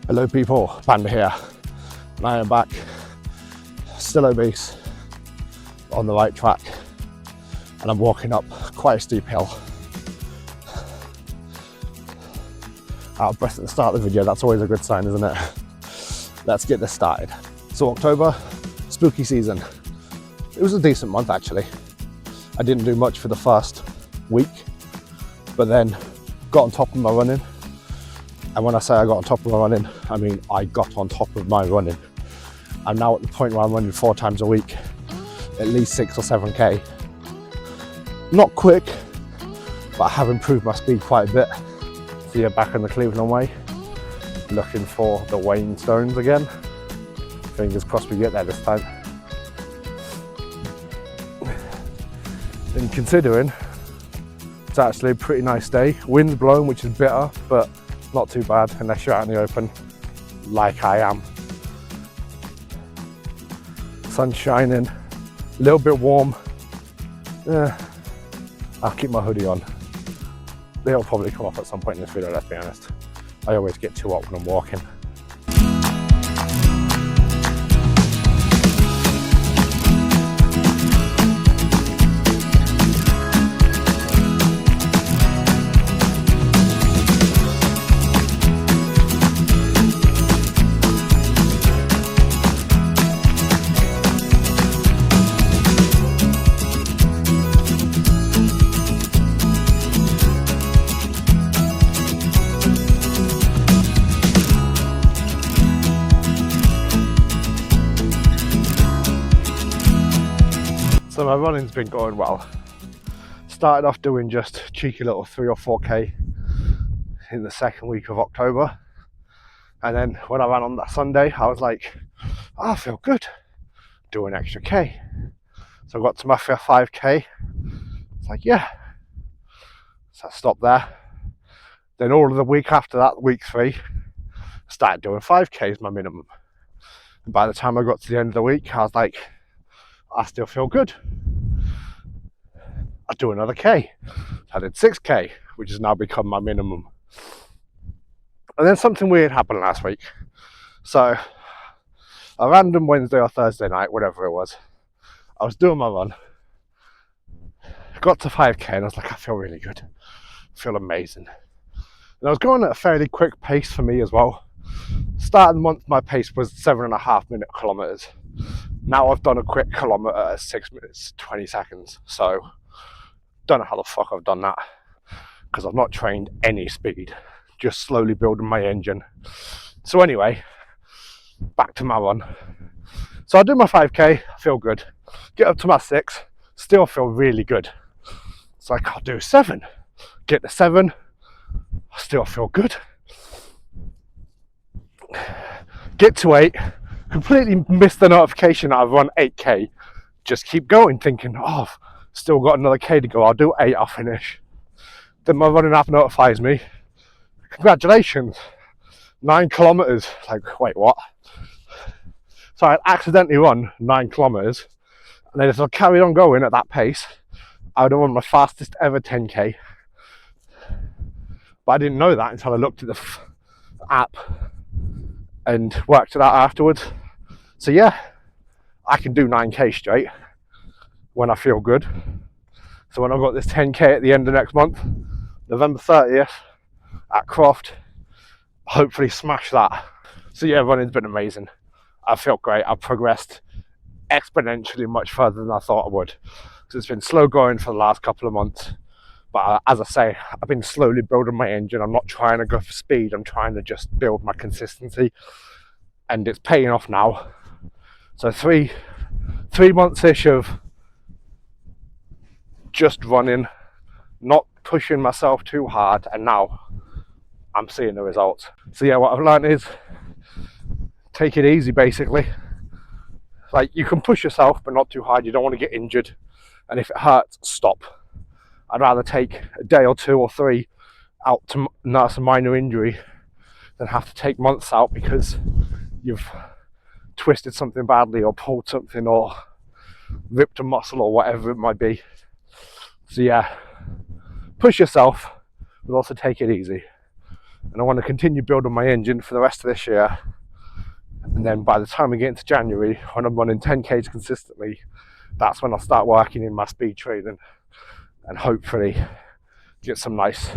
Hello people, Panda here, and I am back, still obese, on the right track, and I'm walking up quite a steep hill. Out of breath at the start of the video, that's always a good sign, isn't it? Let's get this started. So October, spooky season. It was a decent month actually. I didn't do much for the first week, but then got on top of my running. And when I say I got on top of my running, I mean I got on top of my running. I'm now at the point where I'm running 4 times a week, at least 6 or 7k. Not quick, but I have improved my speed quite a bit. So yeah, back on the Cleveland way, looking for the Wainstones again. Fingers crossed we get there this time. And considering it's actually a pretty nice day, wind's blowing, which is bitter, but not too bad unless you're out in the open, like I am. Sun's shining, a little bit warm. I'll keep my hoodie on. They'll probably come off at some point in this video, let's be honest. I always get too hot when I'm walking. So my running's been going well. Started off doing just cheeky little 3 or 4k in the second week of October. And then when I ran on that Sunday, I was like, oh, I feel good, do an extra k. So I got to my 5k, it's like, yeah. So I stopped there. Then all of the week after that, week 3, I started doing 5k as my minimum. And by the time I got to the end of the week, I was like, I still feel good. I'll do another k. I did 6k, which has now become my minimum. And then something weird happened last week. So a random Wednesday or Thursday night, whatever it was, I was doing my run, got to 5k, and I was like, I feel really good, I feel amazing. And I was going at a fairly quick pace for me as well. Start of the month, my pace was 7.5 minute kilometers. Now I've done a quick kilometer at 6 minutes 20 seconds. So don't know how the fuck I've done that, because I've not trained any speed, just slowly building my engine. So anyway, back to my run. So I do my 5k, I feel good. Get up to my 6, still feel really good. It's like, I'll do 7. Get to 7, I still feel good. Get to 8, completely missed the notification that I've run 8k. Just keep going, thinking, oh, I've still got another k to go, I'll do 8, I'll finish. Then my running app notifies me, congratulations, 9 kilometers. Like, wait, what? So I accidentally run 9 kilometers, and then if I carried on going at that pace, I would have run my fastest ever 10k. But I didn't know that until I looked at the app and worked it out afterwards. So yeah, I can do 9k straight when I feel good. So when I've got this 10k at the end of next month, November 30th at Croft, hopefully smash that. So yeah, running's been amazing. I felt great. I've progressed exponentially much further than I thought I would. So it's been slow going for the last couple of months, but as I say, I've been slowly building my engine. I'm not trying to go for speed, I'm trying to just build my consistency, and it's paying off now. So three months-ish of just running, not pushing myself too hard, and now I'm seeing the results. So yeah, what I've learned is take it easy, basically. Like, you can push yourself, but not too hard. You don't want to get injured, and if it hurts, stop. I'd rather take a day or 2 or 3 out to nurse a minor injury than have to take months out because you've twisted something badly or pulled something or ripped a muscle or whatever it might be. So yeah, push yourself, but also take it easy. and I want to continue building my engine for the rest of this year. And then by the time we get into January, when I'm running 10Ks consistently, that's when I'll start working in my speed training and hopefully get some nice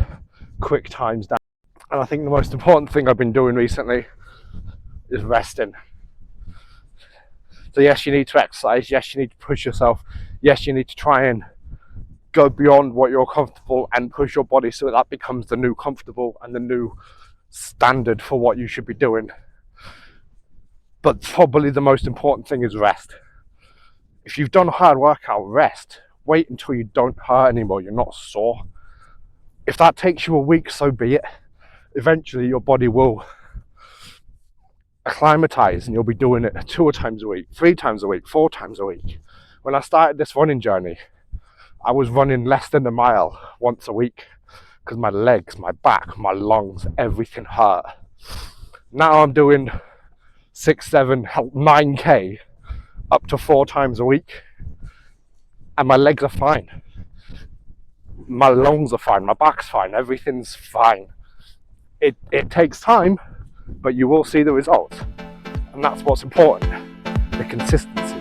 quick times down. And I think the most important thing I've been doing recently is resting. So yes, you need to exercise, yes, you need to push yourself, yes, you need to try and go beyond what you're comfortable and push your body so that becomes the new comfortable and the new standard for what you should be doing. But probably the most important thing is rest. If you've done a hard workout, rest. Wait until you don't hurt anymore, you're not sore. If that takes you a week, so be it. Eventually your body will acclimatize and you'll be doing it 2 times a week, 3 times a week, 4 times a week. When I started this running journey, I was running less than a mile once a week because my legs, my back, my lungs, everything hurt. Now I'm doing 6, 7, 9K up to 4 times a week, and my legs are fine. My lungs are fine, my back's fine, everything's fine. It takes time, but you will see the results. And that's what's important, the consistency.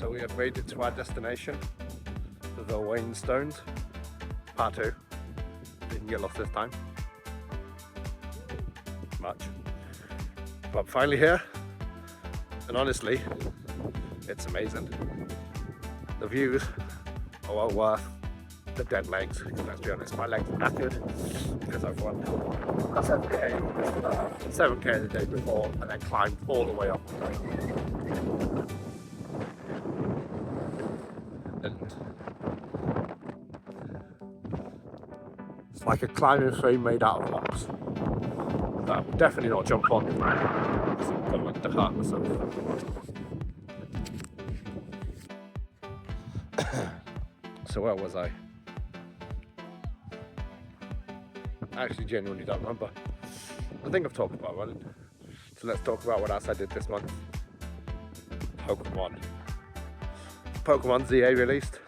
So we have made it to our destination, the Wainstones, part 2. Didn't get lost this time, much. But finally here, and honestly, it's amazing. The views are well worth the dead legs, because let's be honest, my legs are knackered because I've run 7K the day before and then climbed all the way up. And it's like a climbing frame made out of rocks. So I would definitely not jump on it. I'm going to hurt myself. So where was I? I actually genuinely don't remember. I think I've talked about running. So let's talk about what else I did this month. Pokemon ZA released.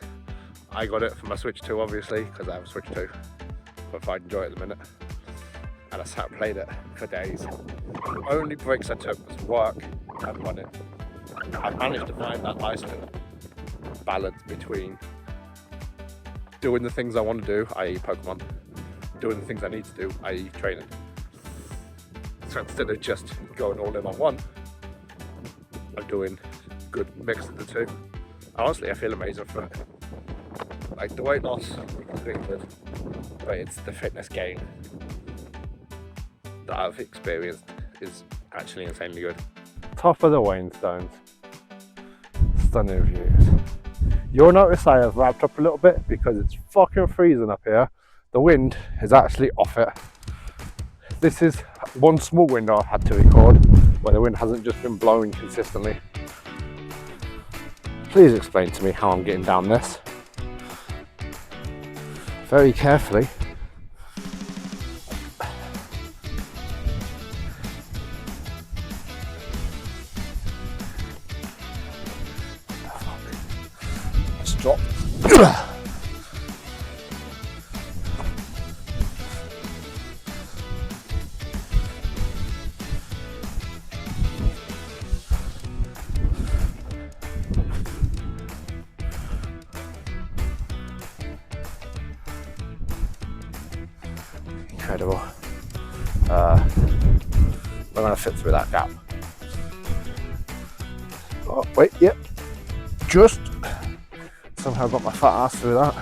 I got it for my Switch 2 obviously, because I have a Switch 2. But I enjoy it at the minute. And I sat and played it for days. The only breaks I took was work and running. I managed to find that nice little balance between doing the things I want to do, i.e. Pokemon, doing the things I need to do, i.e. training. So instead of just going all in on one, I'm doing a good mix of the two. Honestly, I feel amazing for it. Like, the weight loss is really good, but it's the fitness gain that I've experienced is actually insanely good. Top of the Wainstones. Stunning views. You'll notice I have wrapped up a little bit because it's fucking freezing up here. The wind is actually off it. This is one small window I've had to record where the wind hasn't just been blowing consistently. Please explain to me how I'm getting down this. Very carefully. Let's drop. Incredible. We're going to fit through that gap. Oh, wait, yep. Just somehow got my fat ass through that.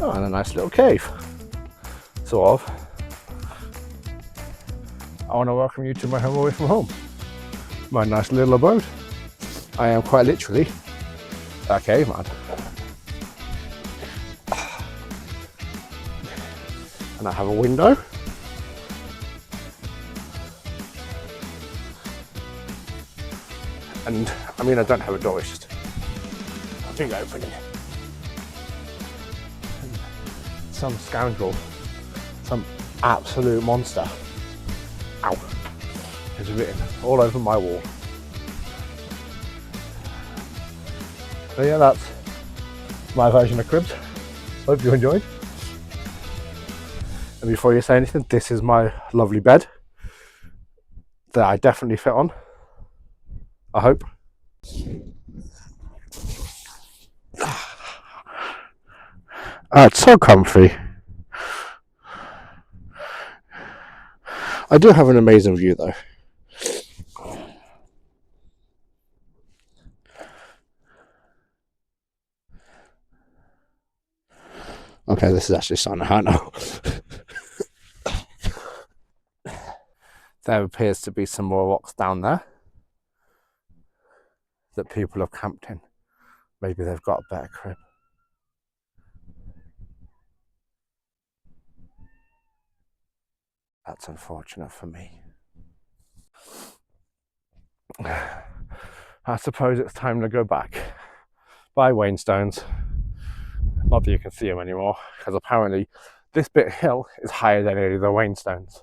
Oh, and a nice little cave, sort of. I want to welcome you to my home away from home. My nice little abode. I am quite literally a caveman. And I have a window. And I mean, I don't have a door, it's just a thing opening. And some scoundrel, some absolute monster, ow, is written all over my wall. So yeah, that's my version of cribs. Hope you enjoyed. And before you say anything, this is my lovely bed that I definitely fit on, I hope. Oh, it's so comfy. I do have an amazing view though. Okay, this is actually starting to hurt now. There appears to be some more rocks down there that people have camped in. Maybe they've got a better crib. That's unfortunate for me. I suppose it's time to go back. Bye, Wainstones. Not that you can see them anymore, because apparently this bit of hill is higher than any of the Wainstones.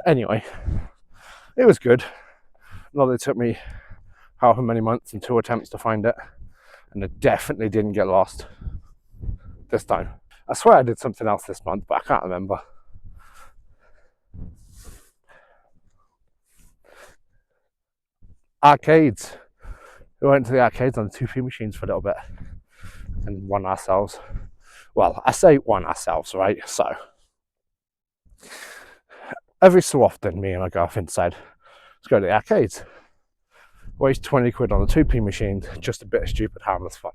Anyway, it was good. Not that it took me however many months and 2 attempts to find it, and I definitely didn't get lost this time. I swear I did something else this month, but I can't remember. Arcades. We went to the arcades on the 2p machines for a little bit and won ourselves. Well, I say won ourselves, right? So every so often, me and my girlfriend said, let's go to the arcades. Waste 20 quid on the 2p machine, just a bit of stupid, harmless fun.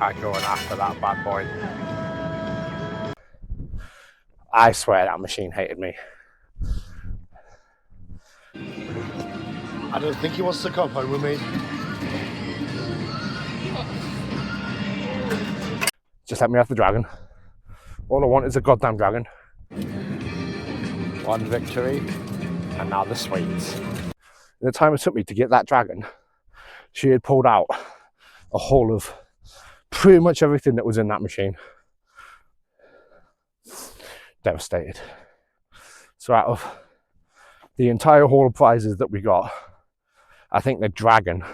I'm going after that bad boy. I swear that machine hated me. I don't think he wants to come home with me. Just let me have the dragon. All I want is a goddamn dragon. One victory, and now the sweets. In the time it took me to get that dragon, she had pulled out a haul of pretty much everything that was in that machine. Devastated. So out of the entire haul of prizes that we got, I think the dragon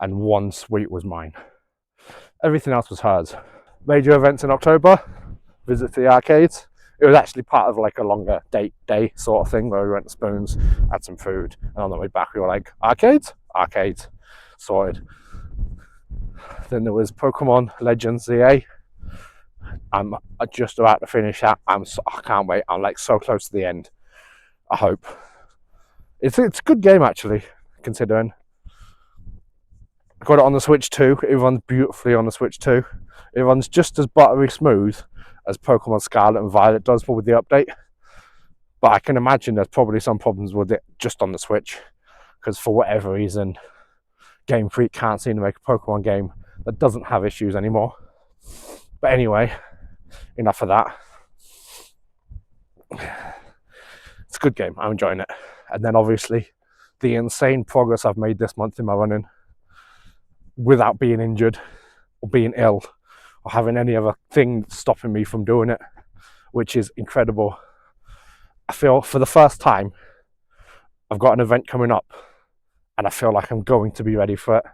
and one sweet was mine. Everything else was hers. Major events in October, visit to the arcades. It was actually part of like a longer date day sort of thing where we went to Spoons, had some food, and on the way back we were like, arcades? Arcades. Sorted. Then there was Pokemon Legends ZA. I'm just about to finish that. I can't wait. I'm like so close to the end. I hope. It's a good game actually, considering. I got it on the Switch too. It runs beautifully on the Switch too. It runs just as buttery smooth as Pokemon Scarlet and Violet does with the update. But I can imagine there's probably some problems with it just on the Switch, because for whatever reason, Game Freak can't seem to make a Pokemon game that doesn't have issues anymore. But anyway, enough of that. It's a good game. I'm enjoying it. And then obviously the insane progress I've made this month in my running without being injured or being ill or having any other thing stopping me from doing it, which is incredible. I feel for the first time I've got an event coming up and I feel like I'm going to be ready for it.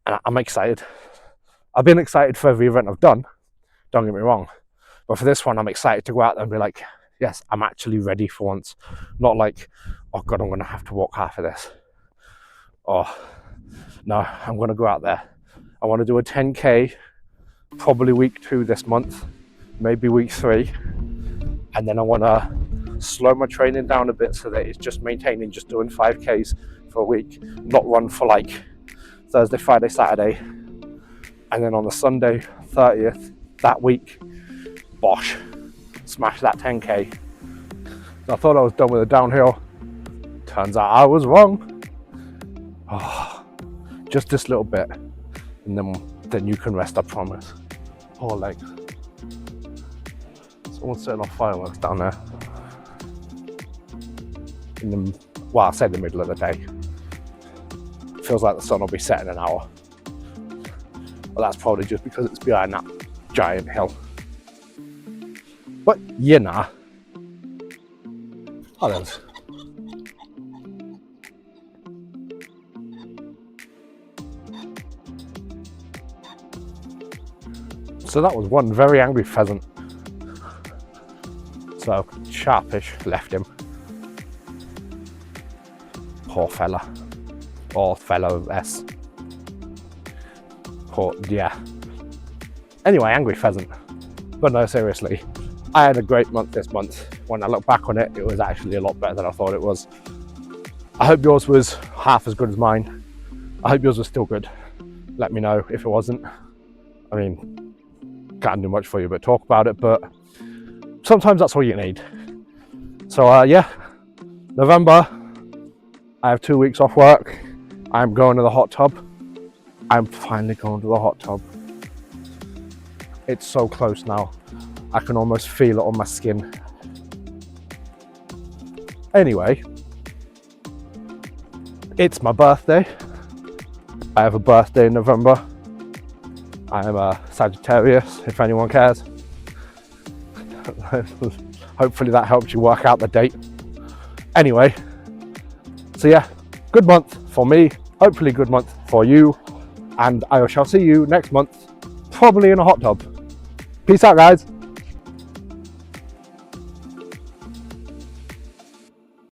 And I'm excited. I've been excited for every event I've done, don't get me wrong. But for this one, I'm excited to go out there and be like, yes, I'm actually ready for once. Not like, oh God, I'm going to have to walk half of this. Or, no, I'm going to go out there. I want to do a 10K, probably week 2 this month, maybe week 3. And then I want to slow my training down a bit so that it's just maintaining, just doing 5Ks for a week, not run for like Thursday, Friday, Saturday, and then on the Sunday 30th that week, bosh, smash that 10k. I thought I was done with the downhill. Turns out I was wrong. Oh, just this little bit, and then you can rest, I promise. Poor legs. Someone's setting off fireworks down there. Well, I say the middle of the day. Feels like the sun will be setting an hour. Well, that's probably just because it's behind that giant hill. But you know. Oh, there's. So that was one very angry pheasant. So sharpish left him. Poor fella. Or fellow-s. Poor, yeah. Anyway, angry pheasant. But no, seriously. I had a great month this month. When I look back on it, it was actually a lot better than I thought it was. I hope yours was half as good as mine. I hope yours was still good. Let me know if it wasn't. I mean, can't do much for you but talk about it, but sometimes that's all you need. So yeah, November, I have 2 weeks off work. I'm going to the hot tub. I'm finally going to the hot tub. It's so close now. I can almost feel it on my skin. Anyway, it's my birthday. I have a birthday in November. I am a Sagittarius, if anyone cares. Hopefully that helps you work out the date. Anyway, so yeah, good month for me, hopefully good month for you, and I shall see you next month, probably in a hot tub. Peace out, guys.